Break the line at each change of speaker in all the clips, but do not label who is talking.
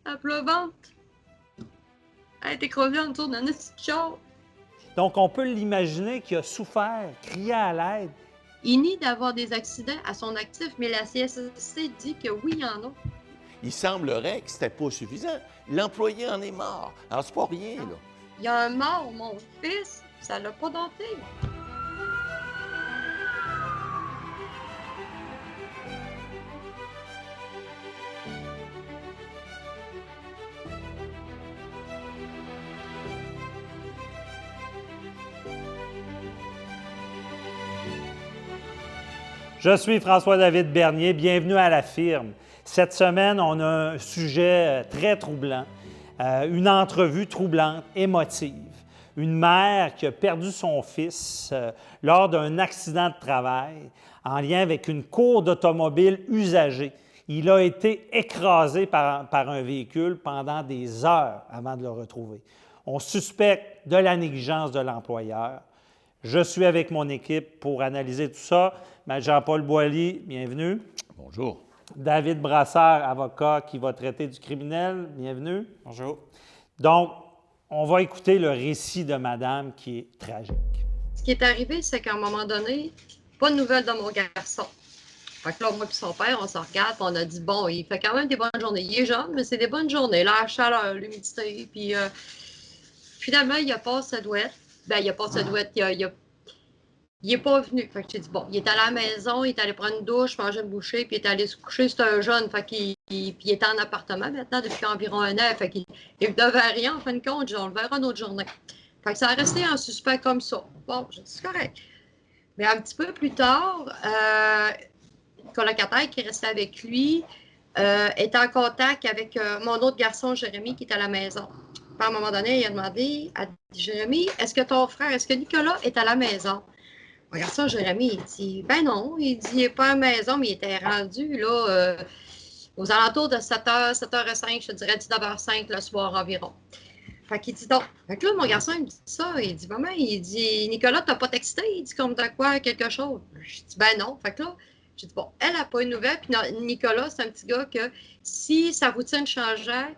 à pleuvante. Elle est écrasée en dessous d'un petit char.
Donc, on peut l'imaginer qu'il a souffert, crié à l'aide.
Il nie d'avoir des accidents à son actif, mais la CSST dit que oui, il y en a.
Il semblerait que c'était pas suffisant. L'employé en est mort. Alors, c'est pas rien, là.
Il y a un mort, mon fils. Ça l'a pas denté.
Je suis François-David Bernier, bienvenue à La Firme. Cette semaine, on a un sujet très troublant, une entrevue troublante, émotive. Une mère qui a perdu son fils lors d'un accident de travail en lien avec une cour d'automobile usagée. Il a été écrasé par un véhicule pendant des heures avant de le retrouver. On suspecte de la négligence de l'employeur. Je suis avec mon équipe pour analyser tout ça. Jean-Paul Boilly, bienvenue.
Bonjour.
David Brassard, avocat qui va traiter du criminel, bienvenue.
Bonjour.
Donc, on va écouter le récit de madame qui est tragique.
Ce qui est arrivé, c'est qu'à un moment donné, pas de nouvelles de mon garçon. Fait que là, moi et son père, on se regarde, puis on a dit, bon, il fait quand même des bonnes journées. Il est jeune, mais c'est des bonnes journées. La chaleur, l'humidité, puis finalement, il a pas sa douette. Ben, il a pas sa douette, il est pas venu. Fait que j'ai dit, bon, il est allé à la maison, il est allé prendre une douche, manger une bouchée, puis il est allé se coucher. C'est un jeune, fait qu'il puis il est en appartement maintenant depuis environ un an. Fait qu'il ne devait rien, en fin de compte. On le verra une autre journée. Fait que ça a resté un suspect comme ça. Bon, j'ai dit, c'est correct. Mais un petit peu plus tard, le colocataire qui restait avec lui est en contact avec mon autre garçon, Jérémy, qui est à la maison. Puis à un moment donné, il a demandé à Jérémy, est-ce que Nicolas est à la maison? Regarde ça, Jérémy, il dit, ben non, il dit, il n'est pas à la maison, mais il était rendu, là, aux alentours de 7h, 7h05, je te dirais 19h05 le soir environ. Fait qu'il dit donc, fait que là, mon garçon, il me dit ça, il dit, maman, il dit, Nicolas, t'as pas texté? Il dit, comme de quoi, quelque chose? Je dis, ben non. Fait que là, j'ai dit, bon, elle n'a pas une nouvelle, puis Nicolas, c'est un petit gars que si sa routine changeait,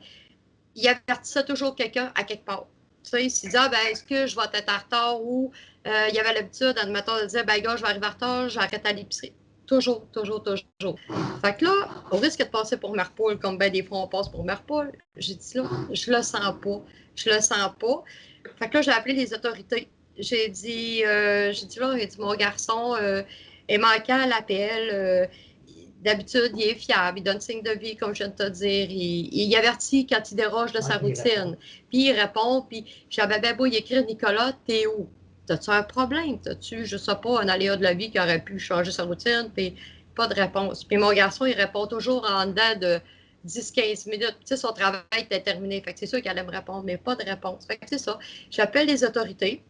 il avertissait toujours quelqu'un à quelque part. Tu sais, il s'est dit, ah, ben, est-ce que je vais être en retard ou il y avait l'habitude, admettons, de dire, ben, gars, je vais arriver en retard, j'arrête à l'épicerie. Toujours. Fait que là, au risque de passer pour Merpoule, comme ben des fois on passe pour Merpoule, j'ai dit là, je le sens pas. Fait que là, j'ai appelé les autorités. J'ai dit là, mon garçon est manquant à l'appel. D'habitude, il est fiable, il donne signe de vie, comme je viens de te dire. Il avertit quand il déroge de sa routine. Puis il répond, puis j'avais bien beau y écrire, Nicolas, t'es où? T'as-tu un problème? T'as-tu, je sais pas, un aléa de la vie qui aurait pu changer sa routine? Puis pas de réponse. Puis mon garçon, il répond toujours en dedans de 10-15 minutes. Tu sais, son travail était terminé. Fait que c'est sûr qu'il allait me répondre, mais pas de réponse. Fait que c'est ça. J'appelle les autorités.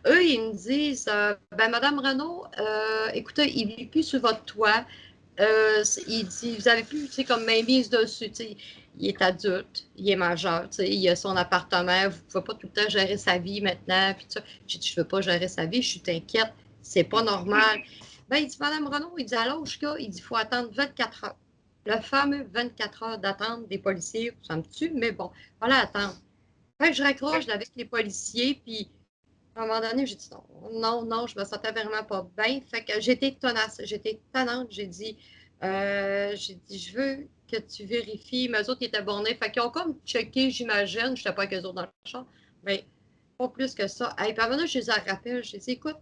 Eux, ils me disent, ben, Madame Renaud, écoutez, il ne vit plus sur votre toit. Il dit, vous avez plus, tu sais, comme mainmise dessus, tu sais, il est adulte, il est majeur, tu sais, il a son appartement, vous ne pouvez pas tout le temps gérer sa vie maintenant, puis ça. J'ai dit, je ne veux pas gérer sa vie, je suis inquiète, c'est pas normal. Ben, il dit, Madame Renaud, il dit, à l'âge qu'il il dit, il faut attendre 24 heures. Le fameux 24 heures d'attente des policiers, ça me tue, mais bon, voilà, attendre. Fait que je raccroche avec les policiers, puis à un moment donné, j'ai dit non, je me sentais vraiment pas bien. Fait que j'étais tenace, j'étais tannante. J'ai dit, je veux que tu vérifies. Mais eux autres, ils étaient bornés. Fait qu'ils ont comme checké, j'imagine. Je n'étais pas avec eux autres dans le champ. Mais pas plus que ça. Et puis à un moment donné, je les ai rappelés. J'ai dit, écoute,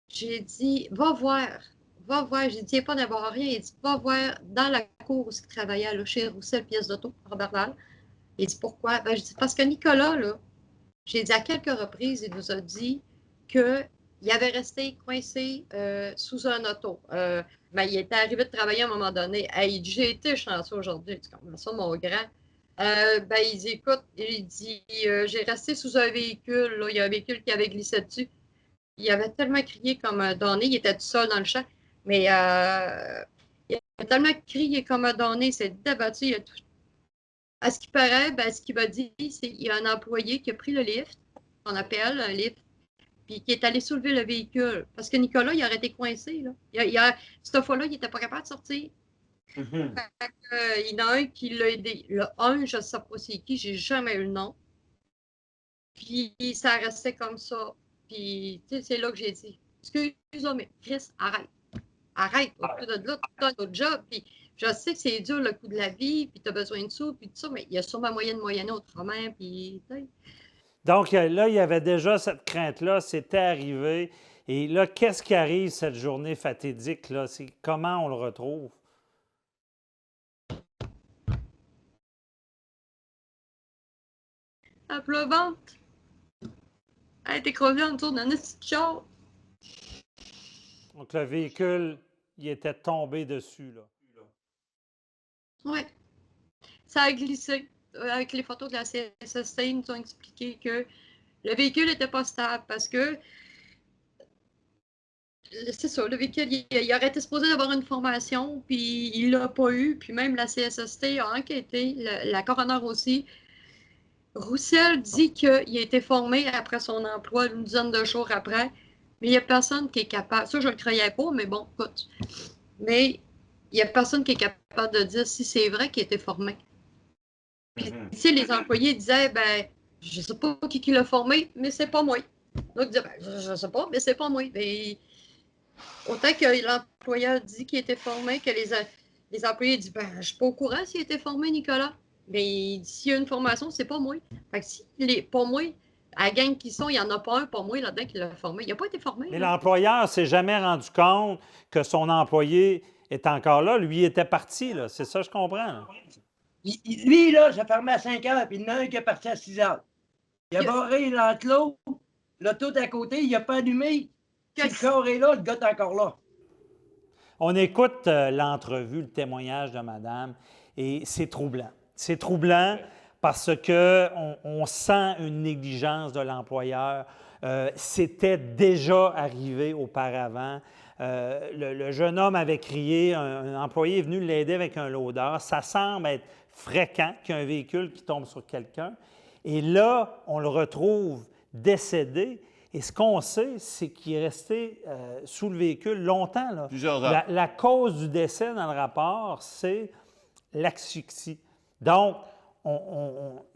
j'ai dit, va voir. J'ai dit, il n'y a pas d'avoir rien. Il dit, va voir dans la cour où il travaillait, là, chez Roussel, pièce d'auto, Robert Val. Il dit, pourquoi? Ben, je dis, parce que Nicolas, là, j'ai dit à quelques reprises, il nous a dit qu'il avait resté coincé sous un auto. Ben, il était arrivé de travailler à un moment donné. Hey, j'ai été chanceux aujourd'hui. Tu comprends ça, mon grand? Ben, il dit, écoute, il dit, j'ai resté sous un véhicule. Là. Il y a un véhicule qui avait glissé dessus. Il avait tellement crié comme un donné. Il était tout seul dans le champ. Mais il a tellement crié comme un donné. Il s'est débattu. Il a tout. À ce qui paraît, ben, ce qu'il m'a dit, c'est qu'il y a un employé qui a pris le lift, qu'on appelle un lift, puis qui est allé soulever le véhicule. Parce que Nicolas, il aurait été coincé. Là. Cette fois-là, il n'était pas capable de sortir.
Mhm.
Il y en a un qui l'a aidé. Le un, je ne sais pas c'est qui, j'ai jamais eu le nom. Puis ça restait comme ça. Puis, tu sais, c'est là que j'ai dit, excuse-moi, mais Chris, arrête. Arrête, au-dessus de là, tu as un autre job. Puis je sais que c'est dur le coût de la vie, puis tu as besoin de sous, puis tout ça, mais il y a sûrement moyen de moyenner autrement, puis, tu sais.
Donc là, il y avait déjà cette crainte-là, c'était arrivé. Et là, qu'est-ce qui arrive cette journée fatidique, là? Comment on le retrouve?
La pleuvante, elle a été crevée en dessous d'un petit char.
Donc le véhicule, il était tombé dessus, là.
Ouais, ça a glissé. Avec les photos de la CSST, ils nous ont expliqué que le véhicule n'était pas stable parce que c'est ça, le véhicule, il aurait été supposé avoir une formation, puis il l'a pas eu, puis même la CSST a enquêté, la coroner aussi. Roussel dit qu'il a été formé après son emploi, une dizaine de jours après, mais il n'y a personne qui est capable, ça je ne le croyais pas, mais bon, écoute, mais il n'y a personne qui est capable de dire si c'est vrai qu'il a été formé. Puis, si les employés disaient, ben, je ne sais pas qui l'a formé, mais c'est pas moi. Donc, ils disaient, ben, je ne sais pas, mais c'est pas moi. Mais, autant que l'employeur dit qu'il était formé, que les employés disent, ben, je ne suis pas au courant s'il a été formé, Nicolas. Mais s'il y a une formation, c'est pas moi. Fait que si pas moi, à la gang qui sont, il n'y en a pas un, pas moi, là-dedans, qui l'a formé. Il n'a pas été formé.
Mais
Là.
l'employeur ne s'est jamais rendu compte que son employé est encore là. Lui, il était parti, là. C'est ça, je comprends. Là.
Lui, là, ça fermait à 5 heures, puis il y en a un qui est parti à 6 heures. Il a barré l'enclos, l'auto à côté, il n'a pas allumé. Si le corps est là, le gars est encore là.
On écoute l'entrevue, le témoignage de madame, et c'est troublant. C'est troublant parce qu'on sent une négligence de l'employeur. C'était déjà arrivé auparavant. Le jeune homme avait crié, un employé est venu l'aider avec un loader. Ça semble être fréquent qu'il y ait un véhicule qui tombe sur quelqu'un. Et là, on le retrouve décédé. Et ce qu'on sait, c'est qu'il est resté sous le véhicule longtemps. Là.
Plusieurs heures.
La cause du décès dans le rapport, c'est l'asphyxie. Donc,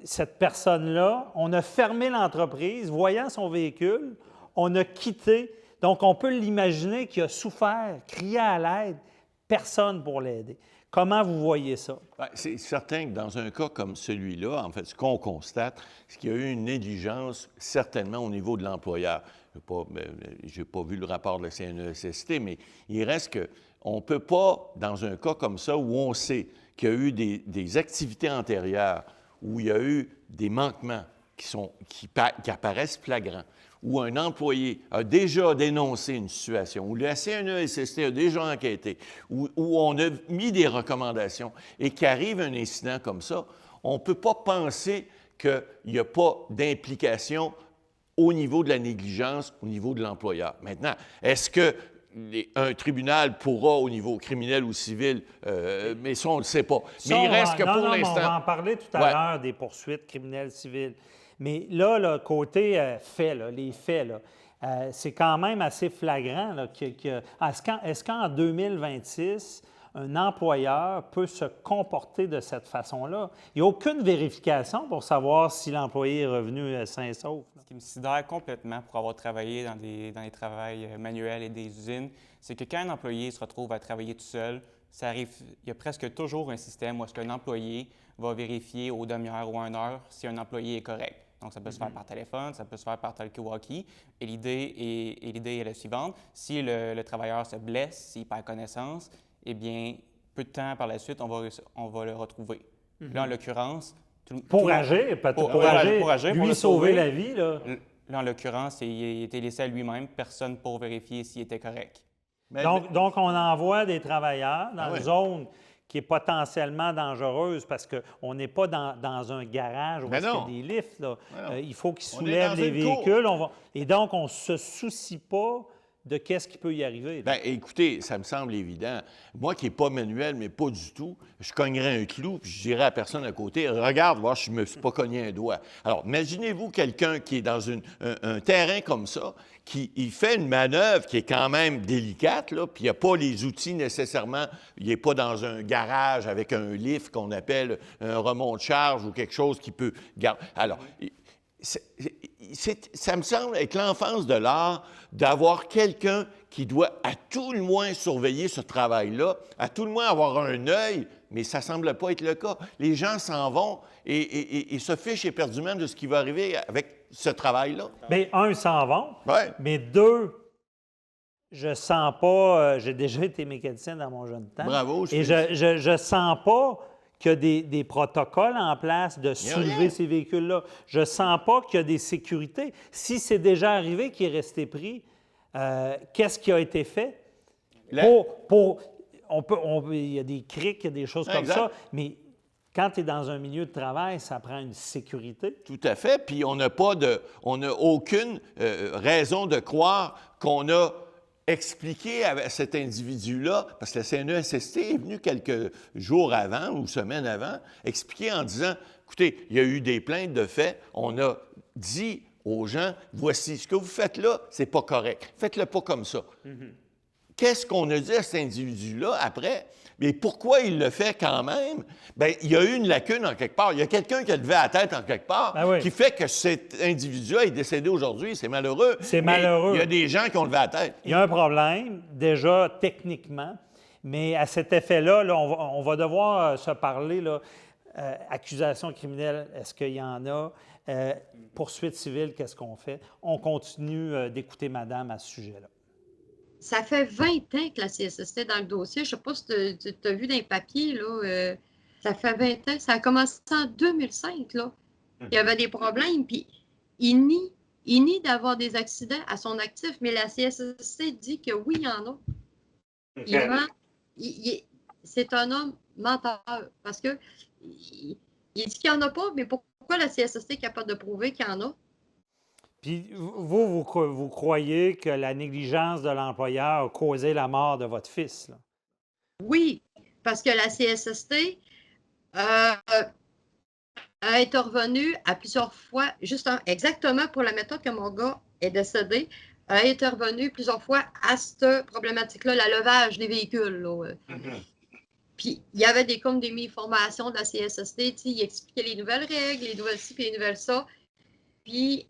cette personne-là, on a fermé l'entreprise, voyant son véhicule, on a quitté. Donc, on peut l'imaginer qu'il a souffert, crié à l'aide, personne pour l'aider. Comment vous voyez ça?
Ben, c'est certain que dans un cas comme celui-là, en fait, ce qu'on constate, c'est qu'il y a eu une négligence certainement au niveau de l'employeur. Je n'ai pas vu le rapport de la CNESST, mais il reste qu'on ne peut pas, dans un cas comme ça, où on sait qu'il y a eu des activités antérieures, où il y a eu des manquements qui apparaissent flagrants, où un employé a déjà dénoncé une situation, où la CNESST a déjà enquêté, où on a mis des recommandations et qu'arrive un incident comme ça, on ne peut pas penser qu'il n'y a pas d'implication au niveau de la négligence, au niveau de l'employeur. Maintenant, est-ce qu'un tribunal pourra, au niveau criminel ou civil, mais ça, on ne le sait pas.
Ça,
mais il reste que pour l'instant...
On va en parler tout à l'heure des poursuites criminelles civiles. Mais là, le côté fait, là, les faits, c'est quand même assez flagrant. Là, est-ce qu'en 2026, un employeur peut se comporter de cette façon-là? Il n'y a aucune vérification pour savoir si l'employé est revenu sain et sauf.
Ce qui me sidère complètement pour avoir travaillé dans les travails manuels et des usines, c'est que quand un employé se retrouve à travailler tout seul, ça arrive, il y a presque toujours un système où est-ce qu'un employé va vérifier aux demi-heures ou à 1 heure si un employé est correct. Donc, ça peut se faire par téléphone, ça peut se faire par talkie-walkie. Et l'idée est la suivante. Si le travailleur se blesse, s'il perd connaissance, eh bien, peu de temps par la suite, on va le retrouver. Là, en l'occurrence...
Pour agir, lui sauver la vie. Là,
en l'occurrence, il a été laissé à lui-même, personne pour vérifier s'il était correct.
Donc, on envoie des travailleurs dans une zone qui est potentiellement dangereuse parce qu'on n'est pas dans un garage où il y a des lifts. Là. Il faut qu'ils soulèvent les véhicules. Et donc, on ne se soucie pas de qu'est-ce qui peut y arriver.
Bien, écoutez, ça me semble évident. Moi qui n'ai pas manuel, mais pas du tout, je cognerais un clou, puis je dirais à la personne à côté, regarde, voir si je ne me suis pas cogné un doigt. Alors, imaginez-vous quelqu'un qui est dans un terrain comme ça, il fait une manœuvre qui est quand même délicate, là, puis il n'a pas les outils nécessairement, il n'est pas dans un garage avec un lift qu'on appelle un remont de charge ou quelque chose qui peut garder. Alors, ça me semble être l'enfance de l'art d'avoir quelqu'un qui doit à tout le moins surveiller ce travail-là, à tout le moins avoir un œil, mais ça ne semble pas être le cas. Les gens s'en vont et se fichent éperdument de ce qui va arriver avec ce travail-là.
Bien, un, ils s'en vont,
Ouais.
mais deux, je sens pas, j'ai déjà été mécanicien dans mon jeune temps.
Bravo.
Et je sens pas qu'il y a des protocoles en place de
a
soulever
rien.
ces véhicules-là. Je ne sens pas qu'il y a des sécurités. Si c'est déjà arrivé qu'il est resté pris, qu'est-ce qui a été fait? Il y a des criques, il y a des choses comme
Exact.
ça, mais quand tu es dans un milieu de travail, ça prend une sécurité.
Tout à fait. Puis on n'a aucune raison de croire qu'on a expliqué à cet individu-là, parce que la CNESST est venue quelques jours avant ou semaines avant, expliquer en disant, écoutez, il y a eu des plaintes de fait, on a dit aux gens, voici, ce que vous faites là, c'est pas correct. Faites-le pas comme ça. Qu'est-ce qu'on a dit à cet individu-là après? Mais pourquoi il le fait quand même? Bien, il y a eu une lacune en quelque part. Il y a quelqu'un qui a levé la tête en quelque part qui fait que cet individu-là est décédé aujourd'hui. C'est malheureux.
C'est malheureux.
Il y a des gens qui ont levé la tête.
Il y a un problème, déjà techniquement, mais à cet effet-là, là, on va devoir se parler, là, accusation criminelle, est-ce qu'il y en a? Poursuite civile, qu'est-ce qu'on fait? On continue d'écouter madame à ce sujet-là.
Ça fait 20 ans que la CSST est dans le dossier. Je ne sais pas si tu as vu dans les papiers, là, ça fait 20 ans. Ça a commencé en 2005, là. Il y avait des problèmes, puis il nie d'avoir des accidents à son actif, mais la CSST dit que oui, il y en a. Il ment. C'est un homme menteur, parce que il dit qu'il n'y en a pas, mais pourquoi la CSST est capable de prouver qu'il y en a?
Puis vous croyez que la négligence de l'employeur a causé la mort de votre fils, là?
Oui, parce que la CSST a intervenu à plusieurs fois, exactement pour la méthode que mon gars est décédé, a intervenu plusieurs fois à cette problématique-là, le levage des véhicules, là. Puis, il y avait comme des mini-formations de la CSST, il expliquait les nouvelles règles, les nouvelles ci, puis les nouvelles ça. Puis,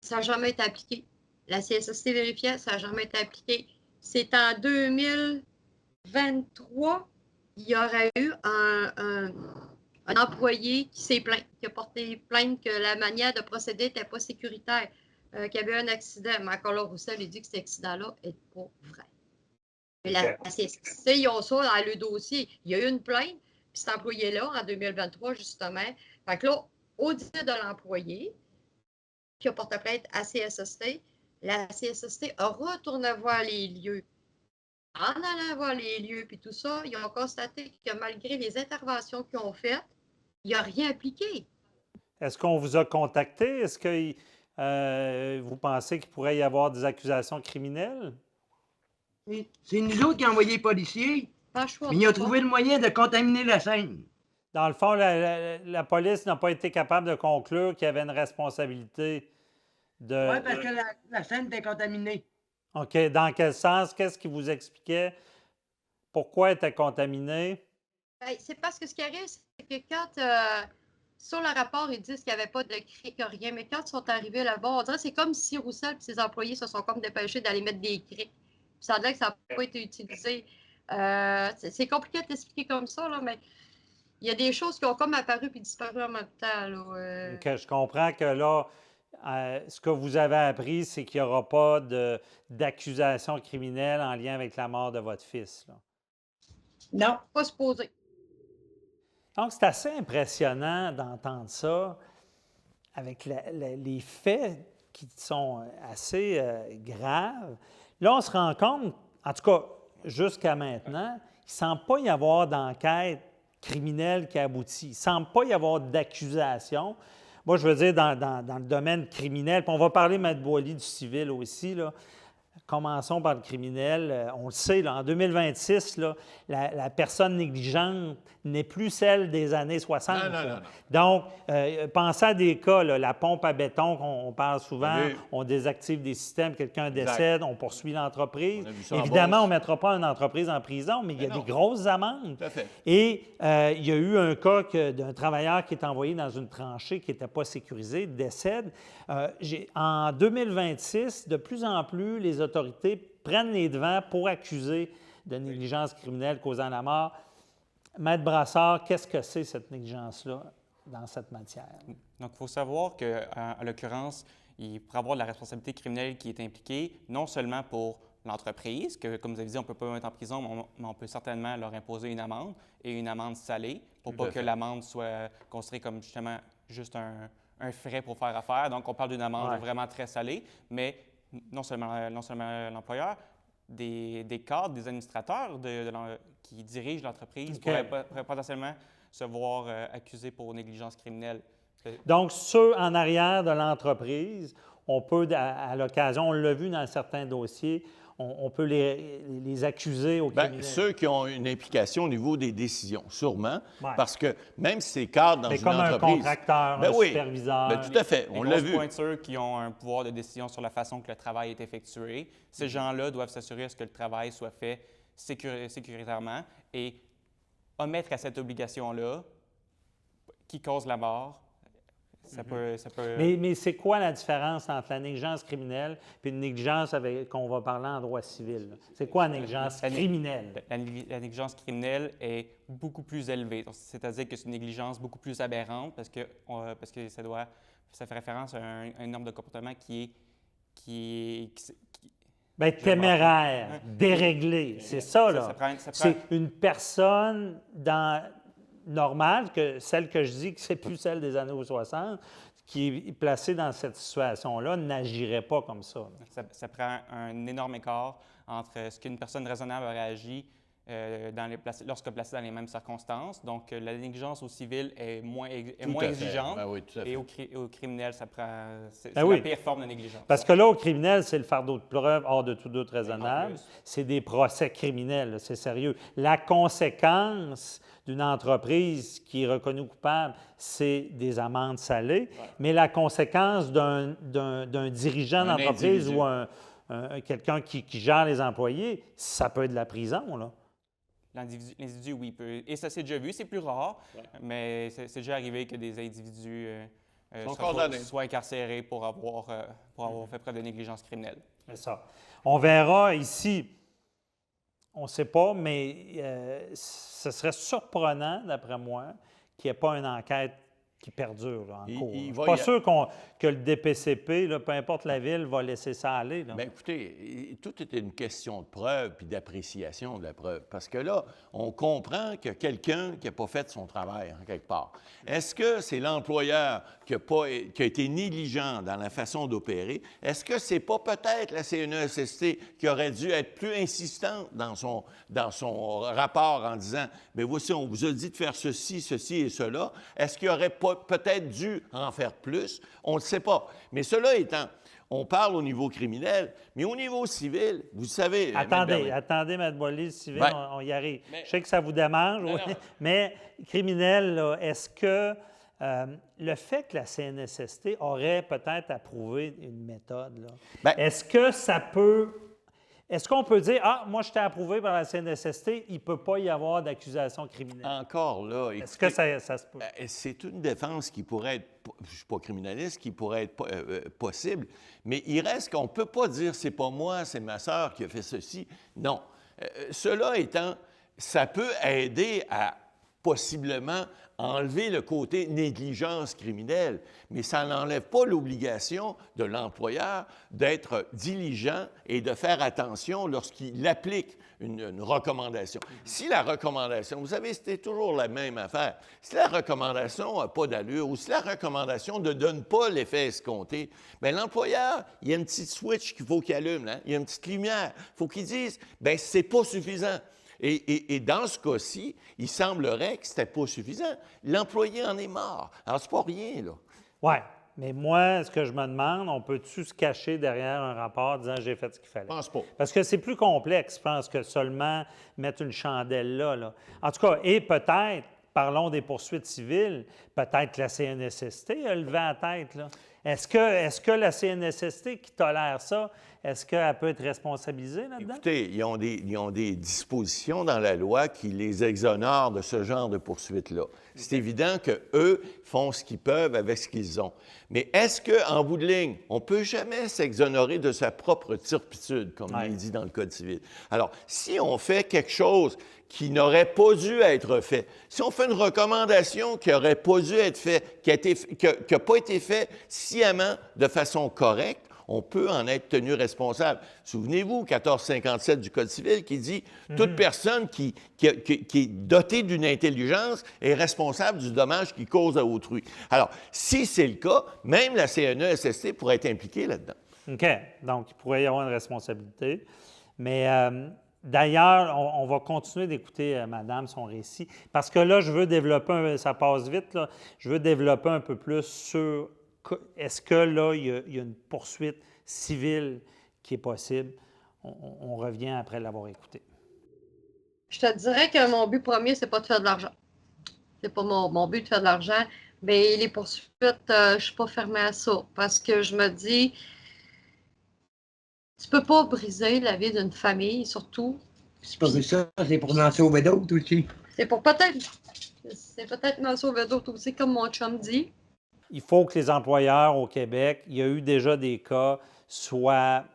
ça n'a jamais été appliqué. La CSST vérifiait, ça n'a jamais été appliqué. C'est en 2023, il y aurait eu un employé qui s'est plaint, qui a porté plainte que la manière de procéder n'était pas sécuritaire, qu'il y avait un accident. Mais encore là, Roussel, il dit que cet accident-là n'est pas vrai. Mais la CSST, ils ont ça dans le dossier. Il y a eu une plainte, puis cet employé-là, en 2023, justement. Fait que là, audit de l'employé, qui a porté plainte à CSST, la CSST a retourné voir les lieux. En allant voir les lieux puis tout ça, ils ont constaté que malgré les interventions qu'ils ont faites, il n'y a rien appliqué.
Est-ce qu'on vous a contacté? Est-ce que vous pensez qu'il pourrait y avoir des accusations criminelles?
C'est nous autres qui avons envoyé les policiers, mais ils ont trouvé le moyen de contaminer la scène.
Dans le fond, la police n'a pas été capable de conclure qu'il y avait une responsabilité de...
Oui, parce que la scène était contaminée.
OK. Dans quel sens? Qu'est-ce qui vous expliquait? Pourquoi elle était contaminée?
Ben, c'est parce que ce qui arrive, c'est que quand, sur le rapport, ils disent qu'il n'y avait pas de criques, rien, mais quand ils sont arrivés là-bas, on dirait que c'est comme si Roussel et ses employés se sont comme dépêchés d'aller mettre des criques. Puis ça a l'air que ça n'a pas été utilisé. C'est compliqué de t'expliquer comme ça, là, mais il y a des choses qui ont comme apparu puis disparu en même temps. Là,
OK, je comprends que là, ce que vous avez appris, c'est qu'il n'y aura pas d'accusation criminelle en lien avec la mort de votre fils, là.
Non.
Pas supposé.
Donc, c'est assez impressionnant d'entendre ça avec les faits qui sont assez graves. Là, on se rend compte, en tout cas, jusqu'à maintenant, il ne semble pas y avoir d'enquête criminelle qui aboutit. Il ne semble pas y avoir d'accusation. Moi, je veux dire, dans le domaine criminel, puis on va parler, M. Boily, du civil aussi, là. Commençons par le criminel. On le sait, là, en 2026, là, la personne négligente n'est plus celle des années 60.
Non, non,
là.
non, non.
Donc, pensez à des cas, là, la pompe à béton qu'on parle souvent,
Oui.
on désactive des systèmes, quelqu'un
Exact.
décède, on poursuit l'entreprise.
On a vu ça en
Évidemment,
Beauce.
on ne mettra pas une entreprise en prison, mais il y a
non.
des grosses amendes.
Tout à fait.
Et il y a eu un cas d'un travailleur qui est envoyé dans une tranchée qui n'était pas sécurisée, décède. En 2026, de plus en plus, les autorités prennent les devants pour accuser de négligence criminelle causant la mort. Maître Brassard, qu'est-ce que c'est cette négligence-là dans cette matière?
Donc, il faut savoir qu'en l'occurrence, il pourrait y avoir de la responsabilité criminelle qui est impliquée, non seulement pour l'entreprise, que, comme vous avez dit, on ne peut pas mettre en prison, mais on peut certainement leur imposer une amende, et une amende salée, pour
Tout
pas
à
que
fait.
l'amende soit considérée comme justement juste un frais pour faire affaire. Donc, on parle d'une amende
Ouais.
vraiment très salée, mais non seulement l'employeur, des cadres, des administrateurs qui dirigent l'entreprise
OK.
pourraient potentiellement se voir accusés pour négligence criminelle.
Donc, ceux en arrière de l'entreprise, on peut, à l'occasion, on l'a vu dans certains dossiers, on peut les accuser au
Bien,
criminel.
ceux qui ont une implication au niveau des décisions, sûrement,
Ouais.
parce que même si c'est cadre dans
Mais
une
comme un
entreprise...
contracteur,
Ben
un
oui.
superviseur.
Ben, tout à fait, on l'a vu.
Les pointeurs qui ont un pouvoir de décision sur la façon que le travail est effectué, ces gens-là doivent s'assurer à ce que le travail soit fait sécuritairement et omettre à cette obligation-là qui cause la mort. Ça peut...
Mais c'est quoi la différence entre la négligence criminelle et une négligence qu'on va parler en droit civil? Là? C'est quoi la négligence criminelle?
La négligence criminelle est beaucoup plus élevée. Donc, c'est-à-dire que c'est une négligence beaucoup plus aberrante parce que ça fait référence à un norme de comportement qui est
Bien, téméraire, déréglé, c'est ça, là.
Ça prend-
C'est une personne normale, celle que je dis que c'est plus celle des années 60, qui est placée dans cette situation-là, n'agirait pas comme ça. Là.
Ça prend un énorme écart entre ce qu'une personne raisonnable aurait agi lorsque placée dans les mêmes circonstances. Donc, la négligence au civil est moins
Tout à fait.
exigeante.
Ben oui, tout à fait.
Et au criminel, c'est
Ben oui.
la pire forme de négligence.
Parce que là, au criminel, c'est le fardeau de preuve hors de tout doute
En
raisonnable.
plus.
C'est des procès criminels, là, c'est sérieux. La conséquence d'une entreprise qui est reconnue coupable, c'est des amendes salées. Mais la conséquence d'un dirigeant
Un
d'entreprise
individu.
ou quelqu'un qui gère les employés, ça peut être de la prison, là.
L'individu, oui, peut. Et ça s'est déjà vu, c'est plus rare, mais c'est déjà arrivé que des individus
Sont condamnés.
soient incarcérés pour avoir fait preuve de négligence criminelle.
C'est ça. On verra ici, on ne sait pas, mais ce serait surprenant, d'après moi, qu'il n'y ait pas une enquête qui perdure là, en cours. Je ne suis pas sûr que le DPCP, là, peu importe la ville, va laisser ça aller. Là.
Bien, écoutez, tout est une question de preuve puis d'appréciation de la preuve. Parce que là, on comprend que quelqu'un qui n'a pas fait son travail, en quelque part. Est-ce que c'est l'employeur qui a été négligent dans la façon d'opérer? Est-ce que c'est pas peut-être la CNESST qui aurait dû être plus insistante dans son rapport en disant, bien voici, on vous a dit de faire ceci, ceci et cela. Est-ce qu'il aurait peut-être dû en faire plus? On ne le sait pas. Mais cela étant, on parle au niveau criminel, mais au niveau civil, vous savez...
Attendez, Mme Boilly, le civil,
Ben,
on y arrive.
mais-
Je sais que ça vous démange,
Non,
oui.
non.
Mais criminel, là, est-ce que le fait que la CNSST aurait peut-être approuvé une méthode, là,
Ben-
est-ce que ça peut... Est-ce qu'on peut dire, ah, moi, j'étais approuvé par la CNSST, il ne peut pas y avoir d'accusation criminelle?
Encore là,
Est-ce que ça se peut?
c'est une défense qui pourrait être, je ne suis pas criminaliste, qui pourrait être possible, mais il reste qu'on ne peut pas dire c'est pas moi, c'est ma sœur qui a fait ceci. Non. Cela étant, ça peut aider à possiblement enlever le côté négligence criminelle, mais ça n'enlève pas l'obligation de l'employeur d'être diligent et de faire attention lorsqu'il applique une recommandation. Si la recommandation, vous savez, c'était toujours la même affaire, si la recommandation n'a pas d'allure ou si la recommandation ne donne pas l'effet escompté, bien l'employeur, il y a une petite switch qu'il faut qu'il allume, hein? Il y a une petite lumière, il faut qu'il dise, bien c'est pas suffisant. Et dans ce cas-ci, il semblerait que ce n'était pas suffisant. L'employé en est mort. Alors, c'est pas rien, là.
Oui. Mais moi, ce que je me demande, on peut-tu se cacher derrière un rapport disant j'ai fait ce qu'il fallait?
Je pense pas.
Parce que c'est plus complexe, je pense, que seulement mettre une chandelle là, là. En tout cas, et peut-être, parlons des poursuites civiles, peut-être que la CNSST a levé la tête, là. Est-ce que la CNSST qui tolère ça, est-ce qu'elle peut être responsabilisée là-dedans?
Écoutez, ils ont des dispositions dans la loi qui les exonèrent de ce genre de poursuites-là. C'est évident qu'eux font ce qu'ils peuvent avec ce qu'ils ont. Mais est-ce qu'en bout de ligne, on ne peut jamais s'exonérer de sa propre turpitude, comme il est dit dans le Code civil? Alors, si on fait quelque chose qui n'aurait pas dû être fait, si on fait une recommandation qui n'aurait pas dû être faite, qui n'a pas été faite sciemment de façon correcte, on peut en être tenu responsable. Souvenez-vous, 1457 du Code civil qui dit « Toute personne qui est dotée d'une intelligence est responsable du dommage qu'il cause à autrui. » Alors, si c'est le cas, même la CNESST pourrait être impliquée là-dedans.
OK. Donc, il pourrait y avoir une responsabilité. Mais d'ailleurs, on va continuer d'écouter, Madame, son récit, parce que là, je veux développer, ça passe vite, là, je veux développer un peu plus sur est-ce que là, il y a une poursuite civile qui est possible. On revient après l'avoir écouté.
Je te dirais que mon but premier, c'est pas de faire de l'argent. C'est pas mon but de faire de l'argent. Mais les poursuites, je suis pas fermée à ça. Parce que je me dis, tu peux pas briser la vie d'une famille, surtout.
C'est pas ça, c'est pour en sauver d'autres aussi.
C'est peut-être m'en sauver d'autres aussi, comme mon chum dit.
Il faut que les employeurs au Québec, il y a eu déjà des cas, soient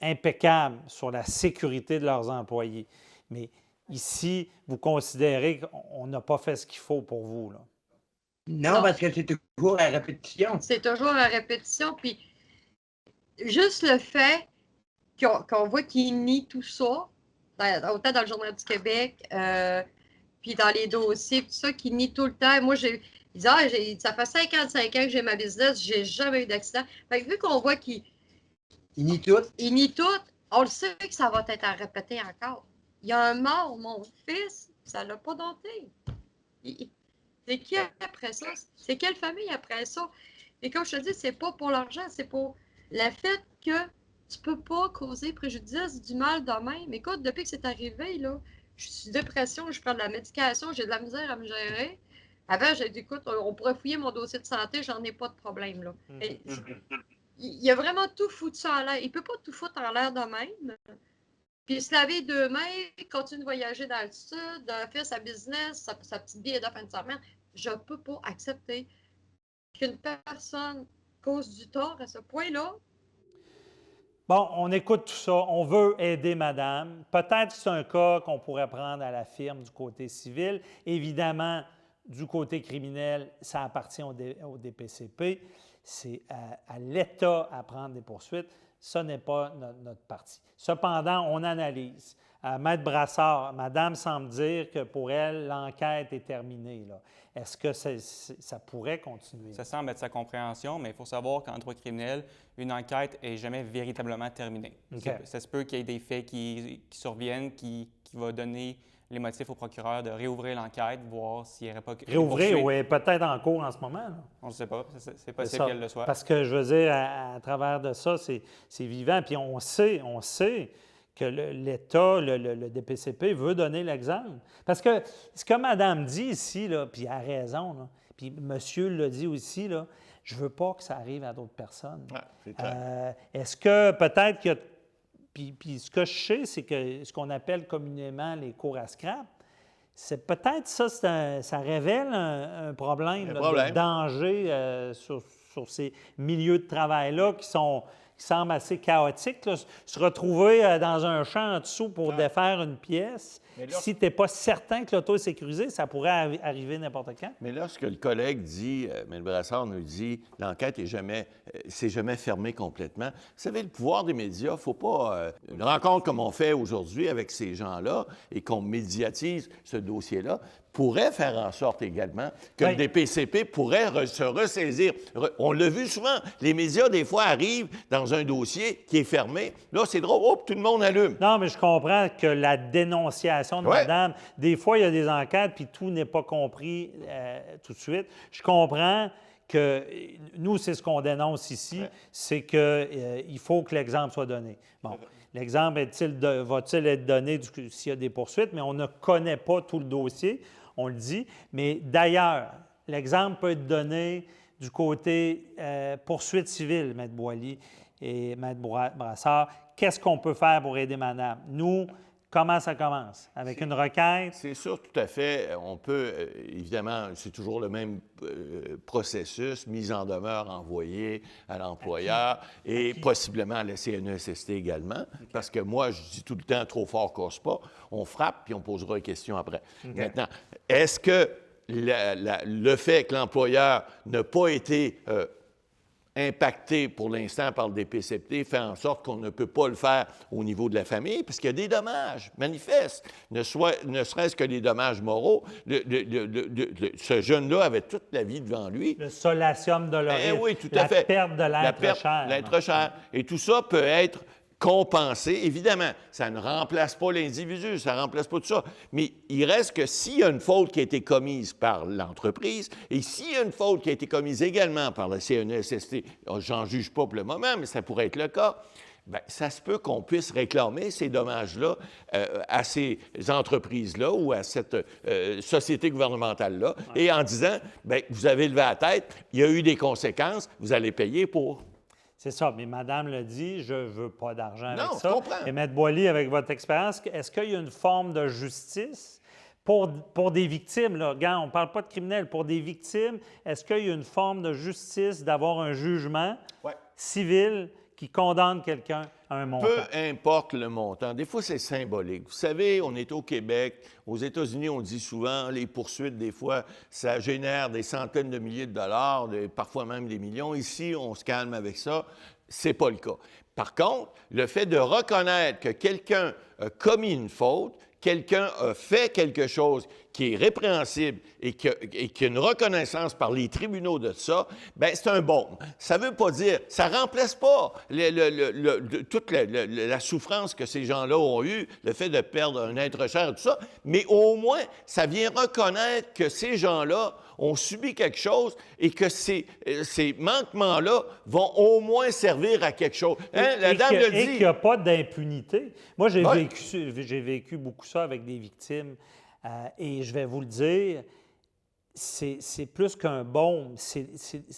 impeccables sur la sécurité de leurs employés. Mais ici, vous considérez qu'on n'a pas fait ce qu'il faut pour vous, là?
Non, parce que c'est toujours à répétition.
C'est toujours à répétition. Puis juste le fait qu'on voit qu'ils nient tout ça, autant dans le Journal du Québec, puis dans les dossiers, tout ça, qu'ils nient tout le temps. Moi, ils disent, ça fait 55 ans que j'ai ma business, j'ai jamais eu d'accident. Fait que vu qu'on voit qu'ils
nient tout.
Ils nient tout, on le sait que ça va être à répéter encore. Il y a un mort, mon fils, ça ne l'a pas dompté. C'est qui après ça? C'est quelle famille après ça? Et comme je te dis, c'est pas pour l'argent, c'est pour le fait que tu peux pas causer préjudice du mal de même. Écoute, depuis que c'est arrivé, là, je suis dépression, je prends de la médication, j'ai de la misère à me gérer. Avant, j'ai dit, écoute, on pourrait fouiller mon dossier de santé, j'en ai pas de problème, là. Il a vraiment tout foutu en l'air. Il peut pas tout foutre en l'air de même. Puis se laver deux mains, continue de voyager dans le sud, faire sa business, sa petite vie de fin de semaine. Je peux pas accepter qu'une personne cause du tort à ce point-là.
Bon, on écoute tout ça. On veut aider madame. Peut-être que c'est un cas qu'on pourrait prendre à la firme du côté civil. Évidemment, du côté criminel, ça appartient au DPCP. C'est à l'État à prendre des poursuites. Ce n'est pas notre partie. Cependant, on analyse. Maître Brassard, madame semble dire que pour elle, l'enquête est terminée, là. Est-ce que ça pourrait continuer?
Ça semble être sa compréhension, mais il faut savoir qu'en droit criminel, une enquête n'est jamais véritablement terminée.
Okay.
Ça se peut qu'il y ait des faits qui surviennent, qui vont donner les motifs au procureur de réouvrir l'enquête, voir s'il n'y aurait pas...
Réouvrir ou est peut-être en cours en ce moment, là.
On ne sait pas. C'est possible qu'elle le soit.
Parce que, je veux dire, à travers de ça, c'est vivant. Puis on sait que l'État, le DPCP, veut donner l'exemple. Parce que ce que madame dit ici, là, puis elle a raison, là, puis monsieur l'a dit aussi, là, je ne veux pas que ça arrive à d'autres personnes.
Ouais, c'est clair.
Est-ce que peut-être qu'il y a... Puis ce que je sais, c'est que ce qu'on appelle communément les cours à scrap, c'est peut-être ça, ça révèle un problème, de danger sur ces milieux de travail-là qui semblent assez chaotiques. Là. Se retrouver dans un champ en dessous pour défaire une pièce, si tu n'es pas certain que l'auto est sécurisée, ça pourrait arriver n'importe quand.
Mais là, ce que le collègue dit, M. Brassard nous dit, l'enquête c'est jamais fermée complètement. Vous savez, le pouvoir des médias, il ne faut pas... une rencontre comme on fait aujourd'hui avec ces gens-là et qu'on médiatise ce dossier-là, pourrait faire en sorte également que le DPCP pourrait se ressaisir. On l'a vu souvent, les médias, des fois, arrivent dans un dossier qui est fermé. Là, c'est drôle, hop, tout le monde allume.
Non, mais je comprends que la dénonciation de madame, des fois, il y a des enquêtes, puis tout n'est pas compris tout de suite. Je comprends que nous, c'est ce qu'on dénonce ici, c'est qu'il faut que l'exemple soit donné. Bon, l'exemple va-t-il être donné s'il y a des poursuites, mais on ne connaît pas tout le dossier, on le dit. Mais d'ailleurs, l'exemple peut être donné du côté poursuite civile, Maître Boily et Maître Brassard. Qu'est-ce qu'on peut faire pour aider madame? Nous, comment ça commence? Avec une requête?
C'est sûr, tout à fait. On peut, évidemment, c'est toujours le même processus, mise en demeure envoyée à l'employeur et possiblement à la CNESST également, parce que moi, je dis tout le temps, trop fort, casse pas. On frappe, puis on posera une question après. Maintenant, est-ce que le fait que l'employeur n'a pas été impacté pour l'instant par le DPCP fait en sorte qu'on ne peut pas le faire au niveau de la famille, parce qu'il y a des dommages manifestes, ne serait-ce que des dommages moraux. Ce jeune-là avait toute la vie devant lui.
Le solatium de l'origine.
Oui, tout à fait.
La perte de l'être cher.
L'être cher. Et tout ça peut être compensé. Évidemment, ça ne remplace pas l'individu, ça ne remplace pas tout ça. Mais il reste que s'il y a une faute qui a été commise par l'entreprise et s'il y a une faute qui a été commise également par la CNESST, j'en juge pas pour le moment, mais ça pourrait être le cas, bien, ça se peut qu'on puisse réclamer ces dommages-là à ces entreprises-là ou à cette société gouvernementale-là, et en disant, bien, vous avez levé la tête, il y a eu des conséquences, vous allez payer pour.
C'est ça, mais madame le dit, je ne veux pas d'argent avec ça.
Non, je comprends.
Et Maître Boily, avec votre expérience, est-ce qu'il y a une forme de justice pour des victimes? Là, regarde, on ne parle pas de criminels. Pour des victimes, est-ce qu'il y a une forme de justice d'avoir un jugement civil qui condamne quelqu'un à un montant?
Peu importe le montant. Des fois, c'est symbolique. Vous savez, on est au Québec. Aux États-Unis, on dit souvent, les poursuites, des fois, ça génère des centaines de milliers de dollars, parfois même des millions. Ici, on se calme avec ça. C'est pas le cas. Par contre, le fait de reconnaître que quelqu'un a commis une faute, quelqu'un a fait quelque chose qui est répréhensible et qui a une reconnaissance par les tribunaux de ça, bien, c'est un baume. Ça ne veut pas dire, ça ne remplace pas toute la souffrance que ces gens-là ont eue, le fait de perdre un être cher et tout ça, mais au moins, ça vient reconnaître que ces gens-là ont subi quelque chose et que ces manquements-là vont au moins servir à quelque chose. Hein? La dame le dit.
Et qu'il n'y a pas d'impunité. Moi, j'ai vécu beaucoup ça avec des victimes. Et je vais vous le dire, c'est plus qu'un baume.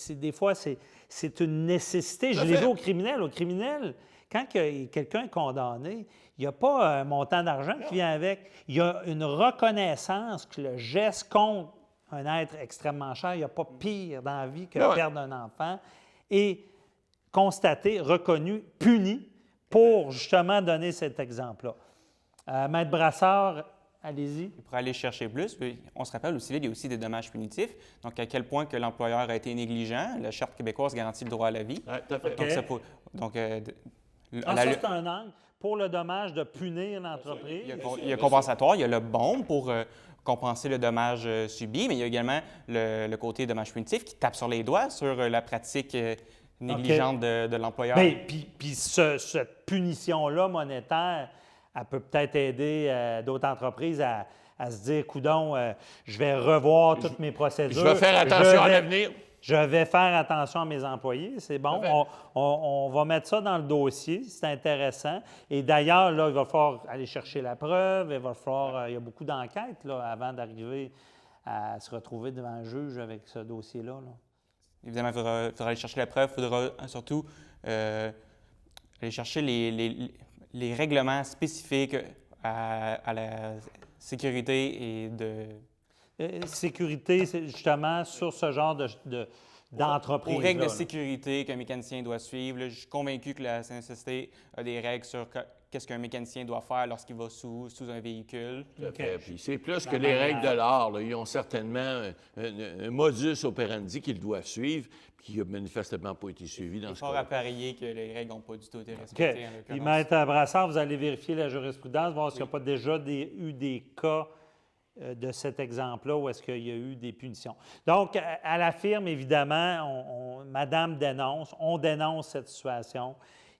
Des fois, c'est une nécessité. Je l'ai vu au criminel. Au criminel, quand quelqu'un est condamné, il n'y a pas un montant d'argent qui vient avec. Il y a une reconnaissance que le geste compte un être extrêmement cher. Il n'y a pas pire dans la vie que perdre un enfant. Et constaté, reconnu, puni pour justement donner cet exemple-là. Maître Brassard, allez-y.
Pour aller chercher plus, on se rappelle aussi, il y a aussi des dommages punitifs. Donc, à quel point que l'employeur a été négligent. La Charte québécoise garantit le droit à la vie.
Oui, tout à fait.
Donc,
ça, c'est un angle pour le dommage de punir l'entreprise.
Il y a compensatoire, il y a le bon pour compenser le dommage subi, mais il y a également le côté dommage punitif qui tape sur les doigts sur la pratique négligente de l'employeur.
Puis cette punition-là monétaire, elle peut peut-être aider d'autres entreprises à se dire, coudonc, je vais revoir toutes mes procédures.
Je vais faire attention à l'avenir.
Je vais faire attention à mes employés, c'est bon. On va mettre ça dans le dossier, c'est intéressant. Et d'ailleurs, là, il va falloir aller chercher la preuve, il y a beaucoup d'enquêtes là, avant d'arriver à se retrouver devant un juge avec ce dossier-là. Là.
Évidemment, il faudra aller chercher la preuve, il faudra surtout aller chercher les règlements spécifiques à la sécurité et de...
Sécurité, c'est justement sur ce genre d'entreprise.
Aux règles de sécurité qu'un mécanicien doit suivre. Là, je suis convaincu que la CNSST a des règles sur qu'est-ce qu'un mécanicien doit faire lorsqu'il va sous un véhicule.
Puis c'est plus que les règles de l'art. Là. Ils ont certainement un modus operandi qu'ils doivent suivre, qui n'a manifestement pas été suivi dans ce cas.
Il faut apparier que les règles n'ont pas du tout été respectées.
Puis, Maître Brassard, vous allez vérifier la jurisprudence, voir s'il n'y a pas déjà eu des cas de cet exemple-là où est-ce qu'il y a eu des punitions. Donc, à la firme, évidemment, Madame dénonce, on dénonce cette situation.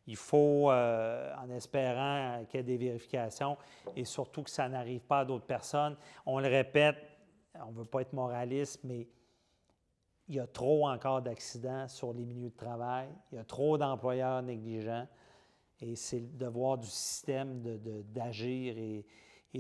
Il faut, en espérant qu'il y ait des vérifications et surtout que ça n'arrive pas à d'autres personnes. On le répète, on ne veut pas être moraliste, mais il y a trop encore d'accidents sur les milieux de travail, il y a trop d'employeurs négligents, et c'est le devoir du système d'agir et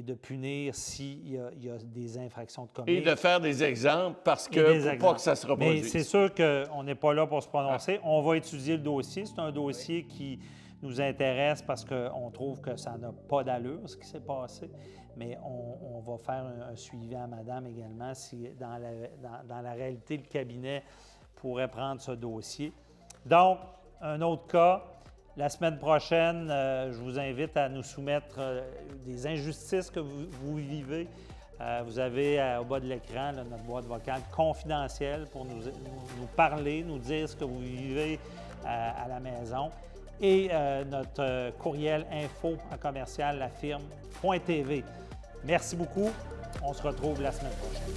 de punir s'il y a des infractions de commis.
Et de faire des exemples parce que pour pas que ça se reproduise.
Mais c'est sûr qu'on n'est pas là pour se prononcer. On va étudier le dossier. C'est un dossier qui nous intéresse parce qu'on trouve que ça n'a pas d'allure, ce qui s'est passé. Mais on va faire un suivi à madame également si dans la réalité, le cabinet pourrait prendre ce dossier. Donc, un autre cas. La semaine prochaine, je vous invite à nous soumettre des injustices que vous vivez. Vous avez au bas de l'écran notre boîte vocale confidentielle pour nous parler, nous dire ce que vous vivez à la maison. Et notre courriel info@lafirme.tv. Merci beaucoup. On se retrouve la semaine prochaine.